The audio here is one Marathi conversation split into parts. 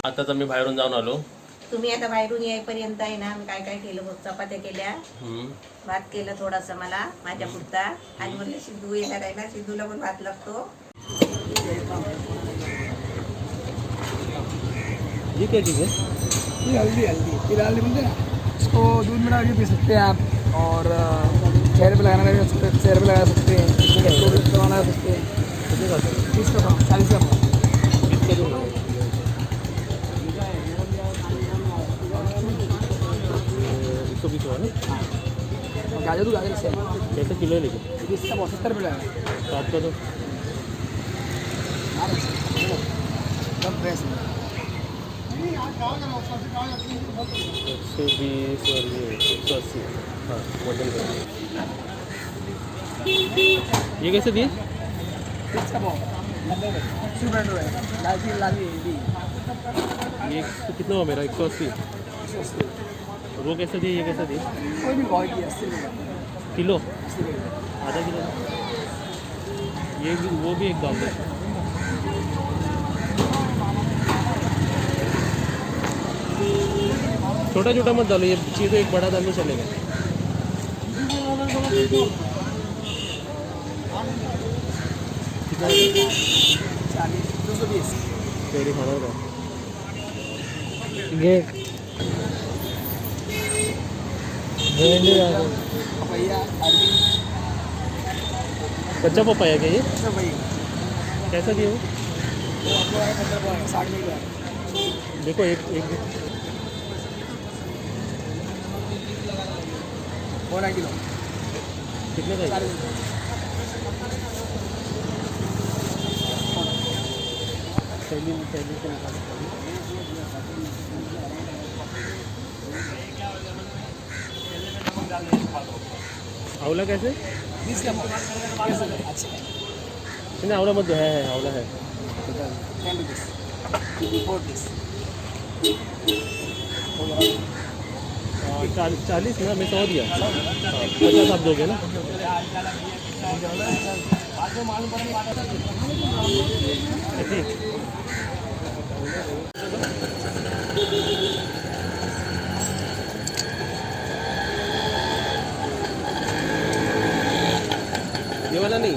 आता तर मी बाहेरून जाऊन आलो. तुम्ही आता बाहेरून येईपर्यंत आहे ना, मी काय काय केलं बघ. चपात्या केल्या, भात केलं थोडासा मला माझ्या पुरता, आणि म्हणलं सिद्धू येणार आहे ना, सिद्धूला पण भात लागतो. ये क्या चीज़ है? ये हल्दी हल्दी बनते हैं, इसको दूध में डाल के पी सकते हैं आप, और चेहरे पे लगाना है, चेहरे पे लगा सकते हैं, करवाना सकते हैं. 30 का पाव, 40 का पाव. 120 हुआ ना? गाजर तो गाजर से कैसे किलो है लेकिन? इसका 72 रुपये लगा. तो आपका तो सब फ्रेश है. 120 और ये 180. हाँ मटन का. ये कैसे दिए? 30 का पाव, 80 रुपये है. लाली ये तो कितना हुआ मेरा? 180. और वो कैसे दिए, ये कैसे दिए? कोई भी बहुत ही 80 रुपये किलो? 80 रुपये. आधा किलो? ये भी, वो भी एक दाम है. छोटा छोटा मत डालो, ये चीज़ एक बड़ा दाम में चलेगा. कितना? 40, 220. तेरी खाना होगा. पपैया, अरबी, कच्चा पपाया क्या ये? सब वही. कैसा दिए वो? वो आपको है 15 रुपये, 60 में है. देखो एक वो 90 किलो. कितने का है? 40 थैली से निकाल सकते हैं. आंवला कैसे? 20 का पाव. कैसे है? अच्छा है. नहीं आंवला मत दो, है आंवला है. 10 रुपीस, 4 पीस. 40 ना, मैं 100 दिया. 50 आप दोगे ना? ऐसे ही? ये वाला नहीं,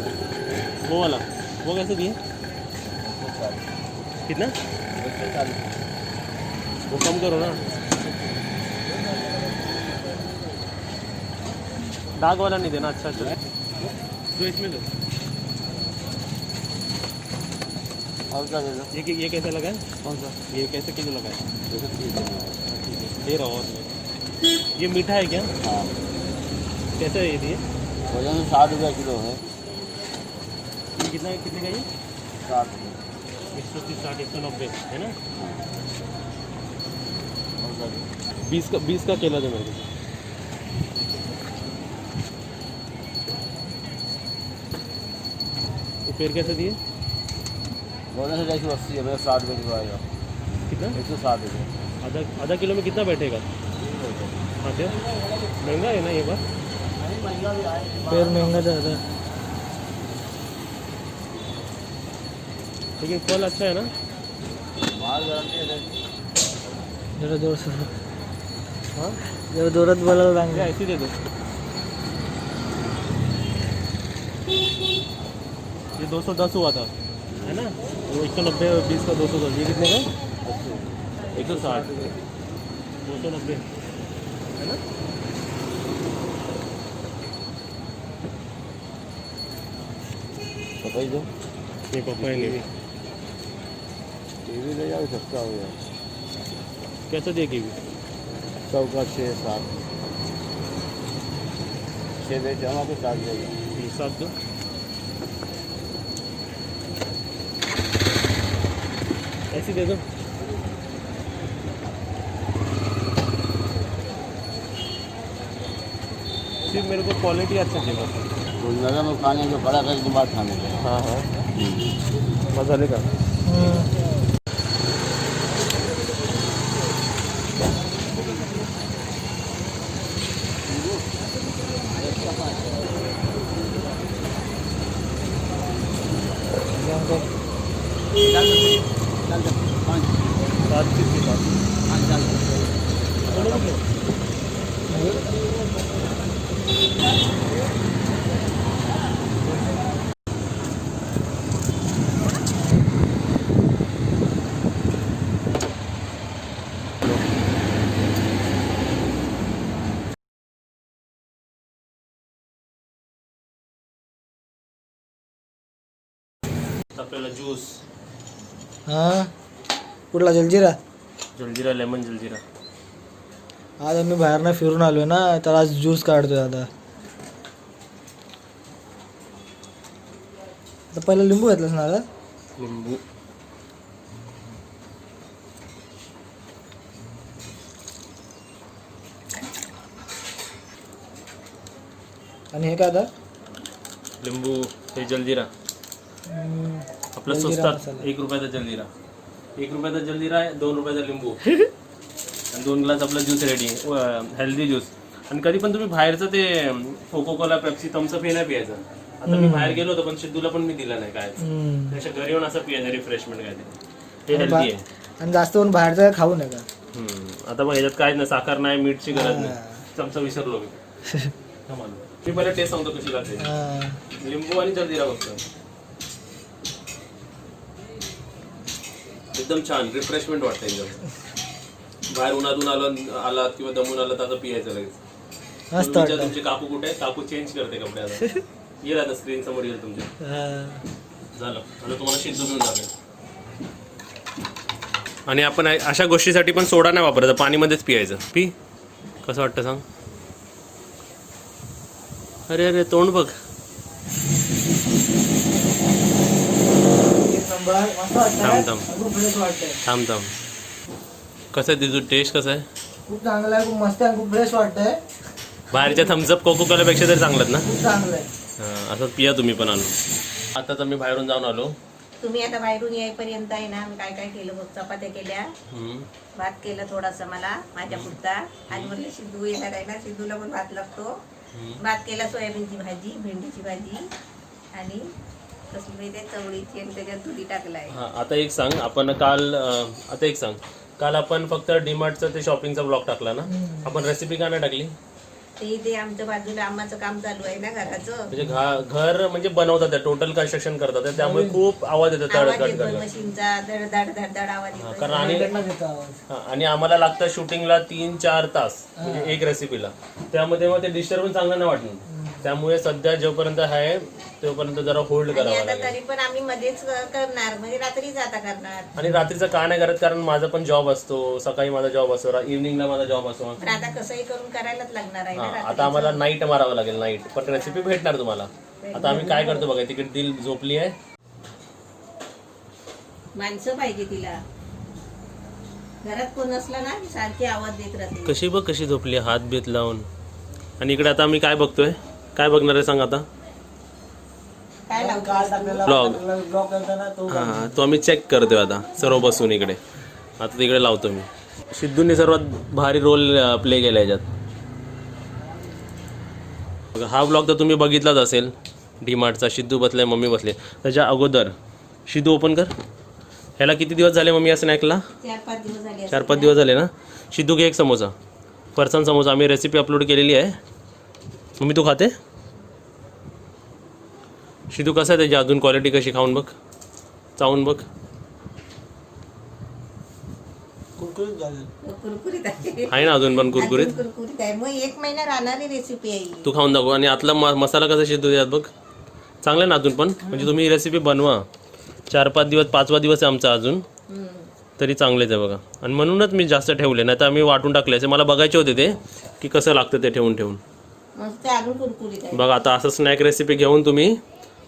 वो वाला. वो कैसे दिए? कितना? वो कम करो ना. दाग वाला नहीं देना. अच्छा अच्छा तो इसमें दो. और क्या दे दो? ये कैसे लगा है? कौन सा? ये कैसे किलो लगा है? जैसे 30 है. ठीक है, दे रहा हूँ. और ये मीठा है क्या? हाँ, कैसे है ये दिए? वजन 60 रुपये किलो है. ये कितने का ये? 60 रुपये. 130, 60, 190 है ना? और क्या दे? 20 का केला दे मेरे को. तो फिर कैसे दिए? वजन से 180 है, मेरा 60 रुपये किलो आएगा. कितना? 160 रुपये. आधा किलो में कितना बैठेगा? हाँ क्या महंगा है ना ये बात? महंगा भी आएगा. फिर महंगा ज़्यादा है. लेकिन फल अच्छा है ना? माल गारंटी है. जरा जोर से, हाँ जरा जोरत बोला क्या रंग. ऐसे दे दो. ये 210 हुआ था है ना? वो 190, 20 का 210. ये कितने का? 160. 290 है ना? पता ही दो. ये पपाया नहीं. टीवी ले जाओ, सस्ता हो गया. कैसे दिए कीवी? 100 का 6, 7. 6 बेचे हम आपको 7 देगा. 7 दो. ऐसे दे दो. सिर्फ मेरे को क्वालिटी अच्छा चाहिए. रोजमर्रा में खाने को बड़ा करके बाद खाने का. हाँ हाँ मसाले का. 5 किती 5 आपल्याला ज्यूस हां कुठला जलजिरा जलजिरा लेमन जलजिरा आज आम्ही बाहेरनं फिरून आलो ना तर आज ज्यूस काढतोय आता पहिलं लिंबू घेतलंस ना आता लिंबू आणि हे काय आता लिंबू हे जलजिरा आपलं स्वस्तात 1 रुपयाचा जलजिरा 1 रुपयाचा जलजिरा आहे 2 रुपयाचा लिंबू आणि 2 ग्लास आपला ज्यूस रेडी हेल्दी ज्यूस आणि कधी पण तुम्ही बाहेरचं ते कोको कोला पेप्सी थम्सअप हे नाही पियायचं आता मी बाहेर गेलो होतो पण सिद्धूला पण मी दिला नाही काय त्याच्या घरी येऊन असं पियायचं रिफ्रेशमेंट काय ते हेल्दी आहे आणि जास्त करून बाहेरचं खाऊ नका आता मग ह्याच्यात काय नाही साखर नाही मीठची गरज नाही चमचा विसरलो मी मी पहिले टेस्ट सांगतो कशी लागते लिंबू आणि जलजिरा फक्त एकदम छान रिफ्रेशमेंट वाटतं एकदम बाहेर उन्हातून आलात किंवा दमून आलात आता पियायचं लगेच तुमचे काकू कुठे आहे काकू चेंज करते कपडे आता येईल आता स्क्रीन समोर येईल तुमच्या झालं आता तुम्हाला शिजू घेऊन जाते आणि आपण अशा गोष्टीसाठी पण सोडा नाही वापरायचा पाणीमध्येच पियायचं पी कसं वाटतं सांग अरे अरे तोंड बघ थांब थांब कसं आहे तुझं टेस्ट कसं आहे खूप चांगलं आहे खूप मस्त आहे खूप फ्रेश वाटतंय बाहेरच्या थम्सअप कोको कोल्यापेक्षा तरी चांगलं ना खूप चांगलं आहे असं पिया तुम्ही पण आणून आताच आम्ही बाहेरून जाऊन आलो तुम्ही आता बाहेरून येईपर्यंत आहे ना मी काय काय केलं बघ चपात्या केल्या भात केलं थोडासा मला माझ्या पुरता आणि म्हणलं सिद्धू येणार आहे ना सिद्धूला पण भात लागतो भात केला सोयाबीनची भाजी भेंडीची भाजी आणि कसली ते चवळीची आणि त्याच्यात दुधी टाकलाय आता एक सांग आपण काल आपण फक्त डीमार्टचं ते शॉपिंगचा ब्लॉग टाकला ना आपण रेसिपी का नाही टाकली ते आमच्या बाजूला आम्हाचं काम चालू आहे ना घराचं म्हणजे घर म्हणजे बनवतात टोटल कन्स्ट्रक्शन करतात त्यामुळे खूप आवाज येतो मशीनचा धडधड धडधड आवाज येतो कारण आणि आम्हाला लागतं शूटिंगला 3-4 तास म्हणजे एक रेसिपीला त्यामध्ये मग ते डिस्टर्बन्स चांगलं नाही वाटलं त्यामुळे सध्या जोपर्यंत आहे तोपर्यंत जरा होल्ड करावं लागेल तरी पण आम्ही मध्येच करणार म्हणजे रात्रीच आता करणार आणि रात्रीचं का नाही करत कारण माझा पण जॉब असतो सकाळी माझा जॉब असतो इव्हनिंगला माझा जॉब असतो पण आता कसंही करून करायलाच लागणार आहे ना आता आम्हाला नाईट मारावं लागेल नाईट पण रेसिपी भेटणार तुम्हाला आता आम्ही काय करतो बघा तिकडे दिल झोपली आहे माणसं पाहिजे तिला घरात कोण असला ना सारखी आवाज देत राहते कशी बघ कशी झोपली हात बीत लावून आणि इकडे आता आम्ही काय बघतोय काय बघणार आहे सांग आता ब्लॉग हां तो आम्ही चेक करतोय आता सर्व बसून इकडे आता तिकडे लावतो मी सिद्धूने सर्वात भारी रोल प्ले केला याच्यात हा ब्लॉग तर तुम्ही बघितलाच असेल डीमार्टचा सिद्धू बसलाय मम्मी बसले त्याच्या अगोदर सिद्धू ओपन कर ह्याला किती दिवस झाले मम्मी या स्नॅकला 4-5 दिवस झाले ना सिद्धू घे एक समोसा फरसाण समोसा आम्ही रेसिपी अपलोड केलेली आहे मम्मी तू खाते सिद्धू कसं आहे त्याची अजून क्वालिटी कशी खाऊन बघ चावून बघ कुरकुरीत आहे ना अजून पण कुरकुरीत कुरकुरीत आहे मग 1 महिना राहणारी रेसिपी आहे तू खाऊन दाखव आणि आतला मसाला कसा सिद्धू यात बघ चांगलं आहे ना अजून पण म्हणजे तुम्ही ही रेसिपी बनवा 4-5 दिवस 5वा दिवस आहे आमचा अजून तरी चांगलेच आहे बघा आणि म्हणूनच मी जास्त ठेवले नाही तर आम्ही वाटून टाकले असे मला बघायचे होते ते की कसं लागतं ते ठेवून ठेवून बघा आता असं स्नॅक रेसिपी घेऊन तुम्ही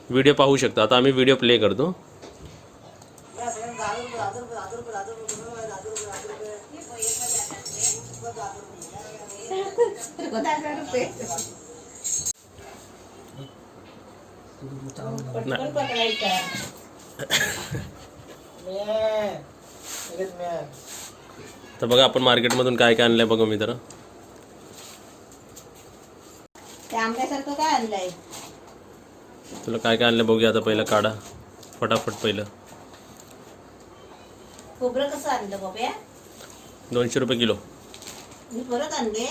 व्हिडिओ पाहू शकता आता आम्ही व्हिडिओ प्ले करतो तर बघा आपण मार्केटमधून काय काय आणलंय बघा मी तर आंब्यासारखं काय आणलंय तुला काय काय आणलं बघूया आता पहिलं काढा फटाफट पहिलं खोबरं कसं आणलं बाबा? 200 रुपये किलो. मी परत आणले.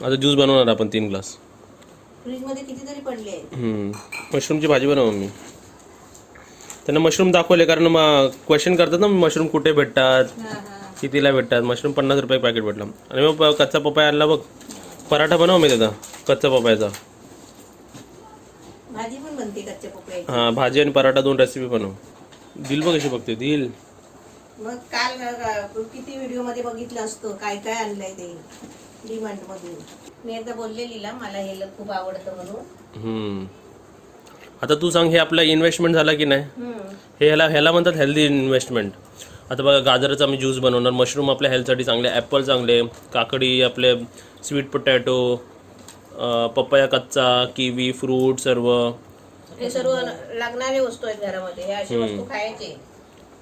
आता ज्यूस बनवणार आपण 3 ग्लास. फ्रीज मध्ये कितीतरी पडले. मशरूमची भाजी बनव मी. त्यांना मशरूम दाखवले कारण क्वेश्चन करतात ना मशरूम कुठे भेटतात, कितीला भेटतात. मशरूम 50 रुपये पॅकेट भेटलं. आणि मग कच्चा पपाया आणला बघ. पराठा बनव मी त्याचा कच्चा पपायाचा. भाजी पण बनते कच्च्या पपयाची. हां, भाजी आणि पराठा 2 रेसिपी बनव. दिल बघ कशी बघते दिल. मग काल किती व्हिडिओ मध्ये बघितलं असतं काय काय आणलंय ते डिमांड मधून. मी एकदा बोललेलीला मला हे खूप आवडतं म्हणून. आता तू सांग, हे आपला इन्व्हेस्टमेंट झाला की नाही? हे ह्याला म्हणतात हेल्दी इन्व्हेस्टमेंट. आता बघा, गाजराचा आम्ही ज्यूस बनवणार, मशरूम आपल्या हेल्थसाठी चांगले, ॲपल चांगले, काकडी आपले, स्वीट पोटॅटो, पपया कच्चा, किवी, फ्रूट सर्व. हे सर्व लागणारे वस्तू आहेत घरामध्ये. हे अशी वस्तू खायचे.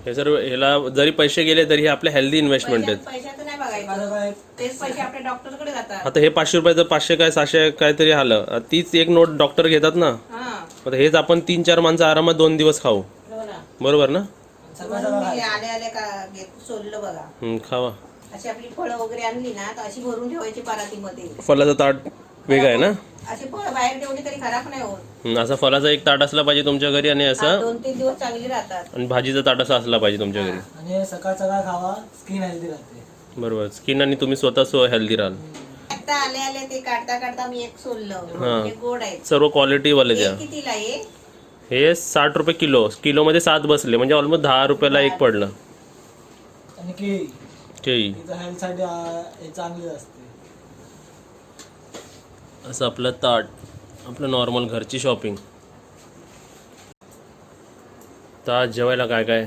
हे सर्व ह्याला जरी पैसे गेले तरी हे आपले हेल्दी इन्व्हेस्टमेंट आहेत. पैशाचं नाही बघायचं, तेच पैसे आपल्या डॉक्टरकडे जातात. आता हे 500 रुपयाचं 500 काय 600 काहीतरी आलं, तीच एक नोट डॉक्टर घेतात ना. आता हेच आपण 3-4 माणसं आरामात 2 दिवस खाऊ. बरोबर ना? मी आले आले का सोडलं बघा. खावा. अशी आपली फळं वगैरे आणली ना तर अशी भरून ठेवायची परातीमध्ये. फलाचा ताट वेगळा आहे ना? अशी फळं बाहेर ठेवली तरी खराब नाही होत. असा फलाचा एक ताट असला पाहिजे तुमच्या घरी, आणि असं 2-3 दिवस चांगली राहतात. आणि भाजीचा ताट असा असला पाहिजे तुमच्या घरी. आणि सकाळ सकाळ खावा, स्किन हेल्दी राहते. बरोबर. स्किन आणि तुम्ही स्वतः हेल्दी राहाल. आता आले आले ते काढता काढता मी एक सोडलं. ते गोड आहे. सर्व क्वालिटी वाले द्या. कितीला आहे? हे 60 रुपये किलो. किलोमध्ये 7 बसले म्हणजे ऑलमोस्ट 10 रुपयाला एक पडलं. आणि केळी केळी हेल्थसाठी हे चांगली असते. असं आपलं ताट, आपलं नॉर्मल घरची शॉपिंग. ताट जेवायला काय काय?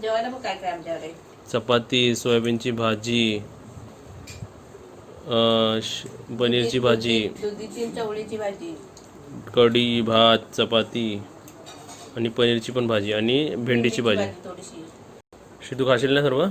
जेवायला मग काय काय आमच्याकडे? चपाती, सोयाबीनची भाजी, पनीरची भाजी, दुधीची चवळीची भाजी, कढी, भात, चपाती आणि पनीरची पण भाजी आणि भेंडीची भाजी. थोडीशी. तू खाशील ना सर्व?